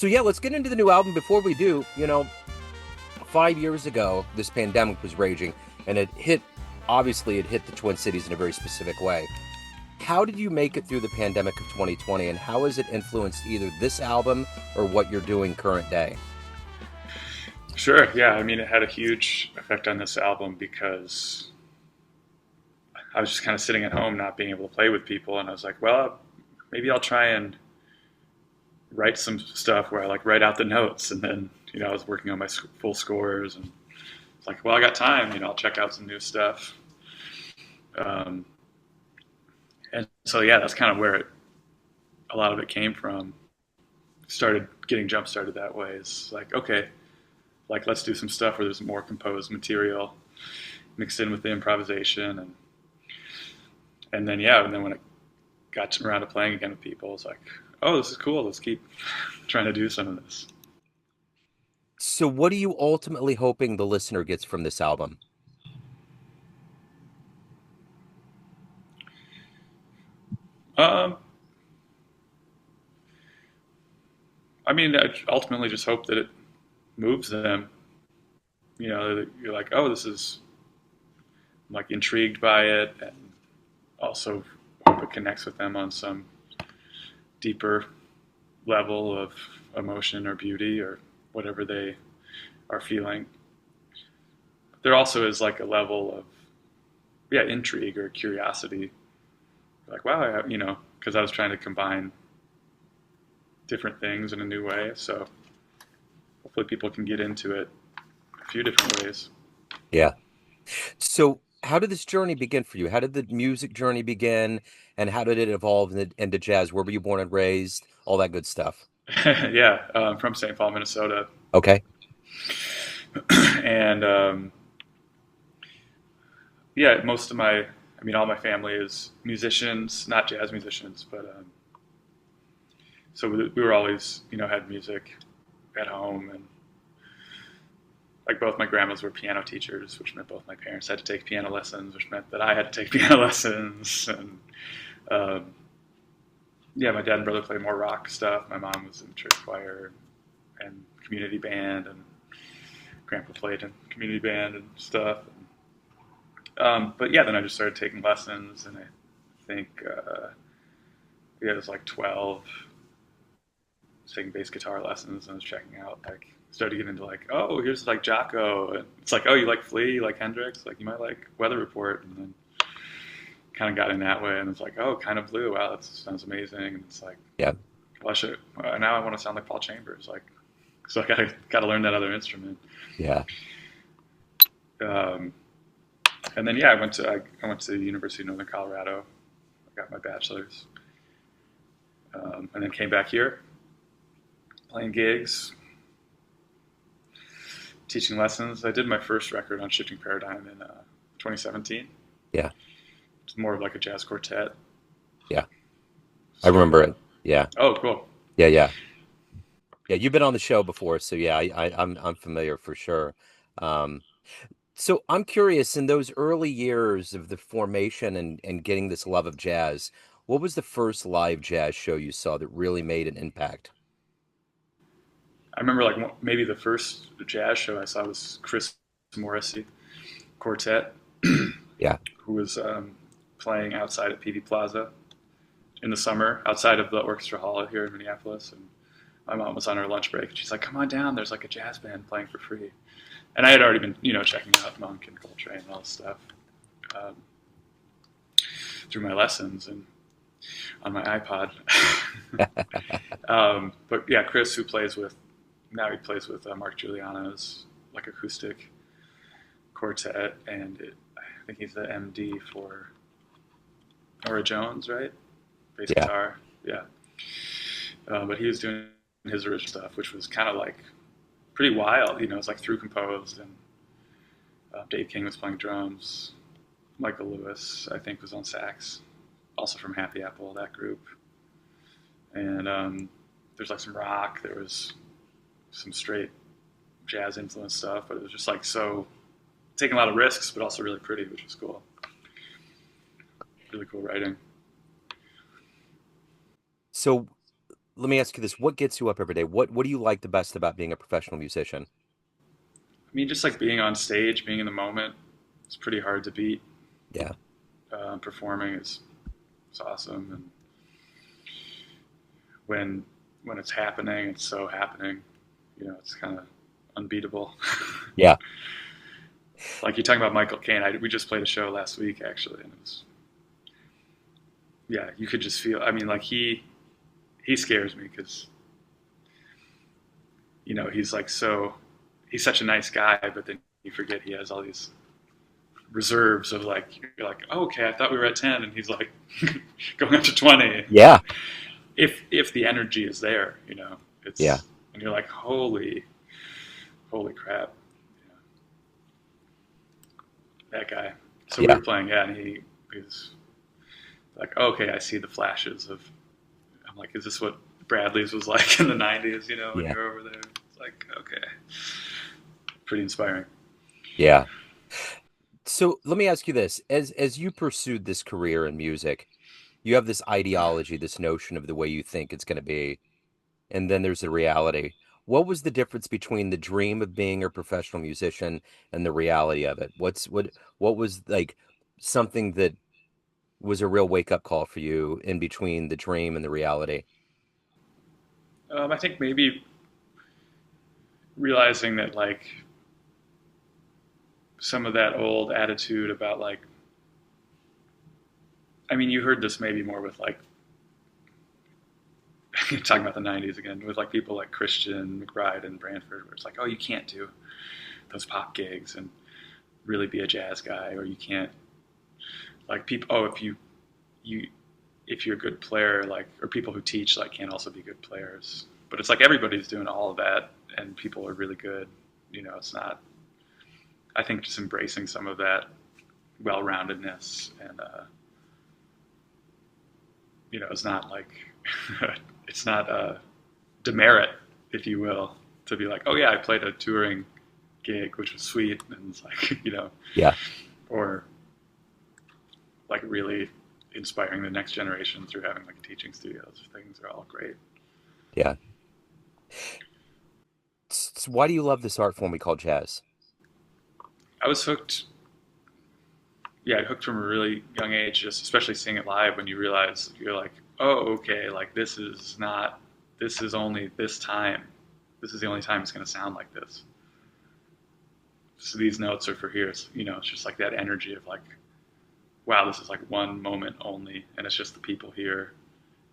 So yeah, let's get into the new album. Before we do, 5 years ago, this pandemic was raging, and obviously, it hit the Twin Cities in a very specific way. How did you make it through the pandemic of 2020, and how has it influenced either this album or what you're doing current day? Sure, yeah. I mean, it had a huge effect on this album because I was just kind of sitting at home, not being able to play with people, and I was like, well, maybe I'll try and write some stuff where I like write out the notes, and then I was working on my full scores, and it's like, well, I got time, I'll check out some new stuff, um, and so yeah, that's kind of where a lot of it came from. Started getting jump started that way. It's like, okay, like let's do some stuff where there's more composed material mixed in with the improvisation, and then yeah, and then when it got around to playing again with people, it's like, oh, this is cool. Let's keep trying to do some of this. So, what are you ultimately hoping the listener gets from this album? Um, I mean, I ultimately just hope that it moves them. That you're like, oh, this is I'm like intrigued by it, and also hope it connects with them on some deeper level of emotion or beauty or whatever they are feeling. There also is like a level of intrigue or curiosity. Like, wow, because I was trying to combine different things in a new way. So hopefully people can get into it a few different ways. Yeah. So, how did this journey begin for you? How did the music journey begin, and how did it evolve into jazz? Where were you born and raised? All that good stuff. Yeah, from St. Paul, Minnesota, Okay. and yeah, all my family is musicians, not jazz musicians, but so we were always, had music at home, and like both my grandmas were piano teachers, which meant both my parents had to take piano lessons, which meant that I had to take piano lessons, and um, yeah, my dad and brother played more rock stuff. My mom was in church choir and community band, and grandpa played in community band and stuff. But yeah, then I just started taking lessons, and I think yeah, it was like 12. I was taking bass guitar lessons, and I was checking out like started getting into like, oh, here's like Jocko, and it's like, oh, you like Flea, you like Hendrix, like you might like Weather Report, and then kind of got in that way, and it's like, oh, kind of blue, wow, that sounds amazing, and it's like, Yeah. well, now I want to sound like Paul Chambers, like, so I gotta learn that other instrument. Yeah. Um, and then yeah, I went to the University of Northern Colorado. I got my bachelor's, and then came back here, playing gigs, teaching lessons. I did my first record on Shifting Paradigm in 2017. Yeah. It's more of like a jazz quartet Yeah. I remember structure. it. Yeah. Oh, cool. Yeah. Yeah. Yeah. You've been on the show before, so yeah, I'm familiar for sure. Um, so I'm curious, in those early years of the formation and getting this love of jazz, what was the first live jazz show you saw that really made an impact? I remember like maybe the first jazz show I saw was Chris Morrissey Quartet, Yeah. who was playing outside at PV Plaza in the summer, outside of the orchestra hall here in Minneapolis. And my mom was on her lunch break, and she's like, "Come on down. There's like a jazz band playing for free." And I had already been, checking out Monk and Coltrane and all this stuff um, through my lessons and on my iPod. But yeah, Chris, who plays with now he plays with Mark Giuliano's like acoustic quartet, and I think he's the MD for Nora Jones, right? Bass Yeah. guitar, yeah. But he was doing his original stuff, which was kind of like pretty wild. It's like through composed, and Dave King was playing drums. Michael Lewis, I think, was on sax, also from Happy Apple, that group. And there's like some rock. There was some straight jazz influence stuff, but it was just like so taking a lot of risks, but also really pretty, which was cool. Really cool writing. So let me ask you this: what gets you up every day? What do you like the best about being a professional musician? I mean, just like being on stage, being in the moment, it's pretty hard to beat. Yeah, Performing is it's awesome, and when when it's happening, it's so happening. You know, it's kind of unbeatable. yeah, Like you're talking about Michael Caine. We just played a show last week actually, and it was yeah. You could just feel. I mean, like he scares me because you know he's like so he's such a nice guy, but then you forget he has all these reserves of like you're like oh, okay, I thought we were at 10, and he's like going up to 20. yeah, If the energy is there, you know, yeah, it's and you're like holy crap, that guy. So we yeah, were playing, yeah, and he was like, oh, okay, I see the flashes of. I'm like, is this what Bradley's was like in the '90s? You know, when yeah, you're over there, it's like, okay, pretty inspiring. yeah. So let me ask you this: as you pursued this career in music, you have this ideology, this notion of the way you think it's going to be, and then there's the reality. What was the difference between the dream of being a professional musician and the reality of it? What was like something that was a real wake up call for you in between the dream and the reality? I think maybe realizing that like some of that old attitude about like, I mean, you heard this maybe more with like talking about the '90s again with like people like Christian McBride and Branford, where it's like, oh, you can't do those pop gigs and really be a jazz guy, or you can't like people. Oh, you if you're a good player, like or people who teach like can also be good players. But it's like everybody's doing all of that, and people are really good. You know, it's not. I think just embracing some of that well-roundedness and you know, it's not like it's not a demerit, if you will, to be like, oh yeah, I played a touring gig, which was sweet, and it's like you know, Yeah, or like really inspiring the next generation through having like a teaching studio. Those things are all great. yeah. So why do you love this art form we call jazz? I was hooked. Yeah, hooked from a really young age, just especially seeing it live when you realize you're like, oh, okay, like this is not, this is only this time. This is the only time it's going to sound like this. So these notes are for here. It's, you know, it's just like that energy of like, wow, this is like one moment only, and it's just the people here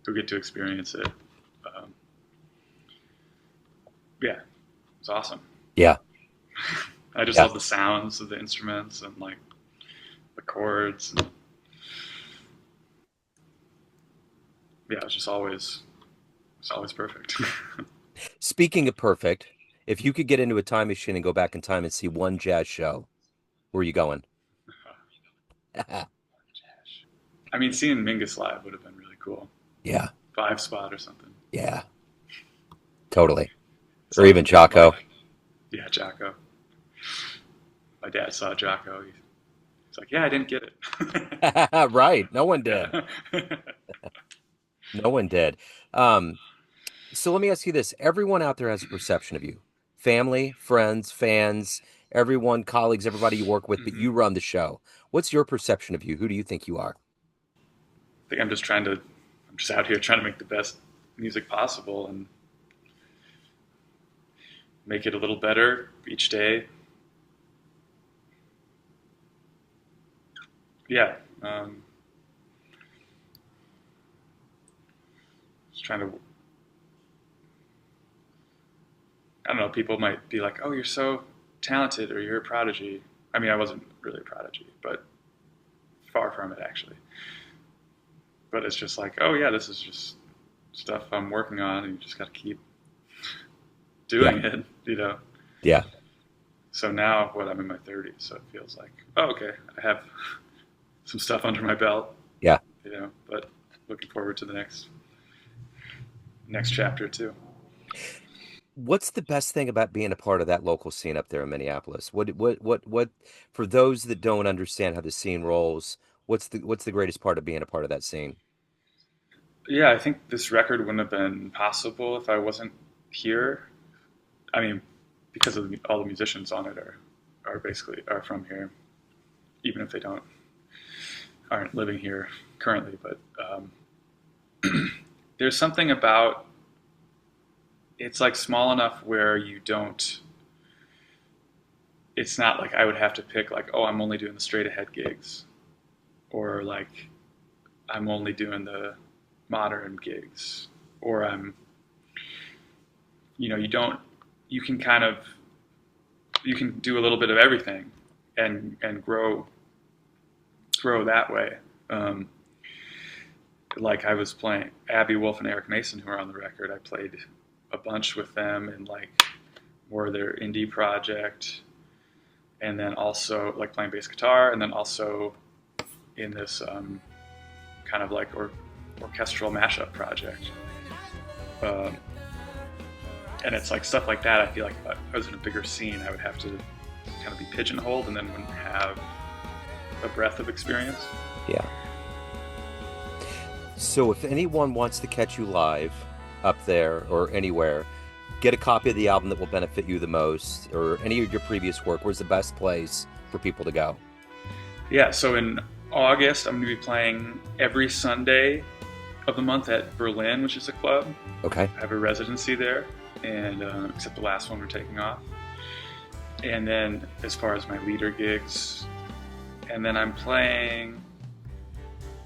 who get to experience it. Um, yeah, it's awesome. Yeah, I just yeah, love the sounds of the instruments and like the chords. And, yeah, it's always perfect. speaking of perfect, if you could get into a time machine and go back in time and see one jazz show, where are you going? I mean, seeing Mingus live would have been really cool. Yeah, Five spot or something. yeah, totally. Or Saw even him with Jocko. yeah, Jocko. My dad saw Jocko. He's like, yeah, I didn't get it. Right. No one did. Yeah. No one did. Um, so let me ask you this. Everyone out there has a perception of you. Family, friends, fans, everyone, colleagues, everybody you work with, but hmm you run the show. What's your perception of you? Who do you think you are? I think I'm just out here trying to make the best music possible and make it a little better each day. Yeah. Just trying to, I don't know, people might be like, oh, you're so talented or you're a prodigy. I mean, I wasn't really a prodigy, but far from it actually. But it's just like, oh, yeah, this is just stuff I'm working on and you just got to keep Yeah, doing it, you know? yeah, So now, what I'm in my 30s, so it feels like, oh, okay, I have some stuff under my belt, yeah. you know, but looking forward to the next chapter too. What's the best thing about being a part of that local scene up there in Minneapolis? What, for those that don't understand how the scene rolls, what's the greatest part of being a part of that scene? Yeah, I think this record wouldn't have been possible if I wasn't here. I mean, because of all the musicians on it are basically are from here, even if they don't aren't living here currently. But there's something about it's like small enough where you don't. It's not like I would have to pick like, oh, I'm only doing the straight ahead gigs, or like I'm only doing the modern gigs, or you don't, you can kind of, you can do a little bit of everything and grow that way. Like I was playing Abby Wolf and Eric Mason, who are on the record. I played a bunch with them in like more their indie project, and then also like playing bass guitar, and then also in this kind of like orchestral mashup project. Um, and it's like stuff like that. I feel like if I was in a bigger scene, I would have to kind of be pigeonholed, and then wouldn't have a breadth of experience. Yeah. So if anyone wants to catch you live up there or anywhere, get a copy of the album that will benefit you the most, or any of your previous work, where's the best place for people to go? Yeah, so in August, I'm going to be playing every Sunday of the month at Berlin, which is a club. Okay. I have a residency there, and except the last one we're taking off. And then as far as my leader gigs, and then I'm playing,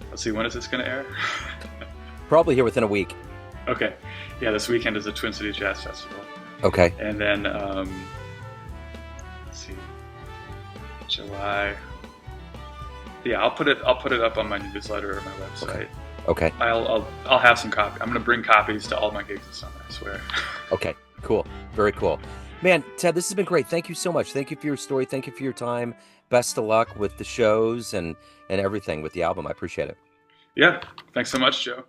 let's see, when is this going to air? Probably here within a week. Okay. Yeah, this weekend is the Twin Cities Jazz Festival. Okay. And then, let's see, July. Yeah, I'll put it up on my newsletter or my website. Okay. I'll have some copy. I'm going to bring copies to all my gigs this summer, I swear. Okay, cool. Very cool. Man, Ted, this has been great. Thank you so much. Thank you for your story. Thank you for your time. Best of luck with the shows and everything with the album. I appreciate it. Yeah, thanks so much, Joe.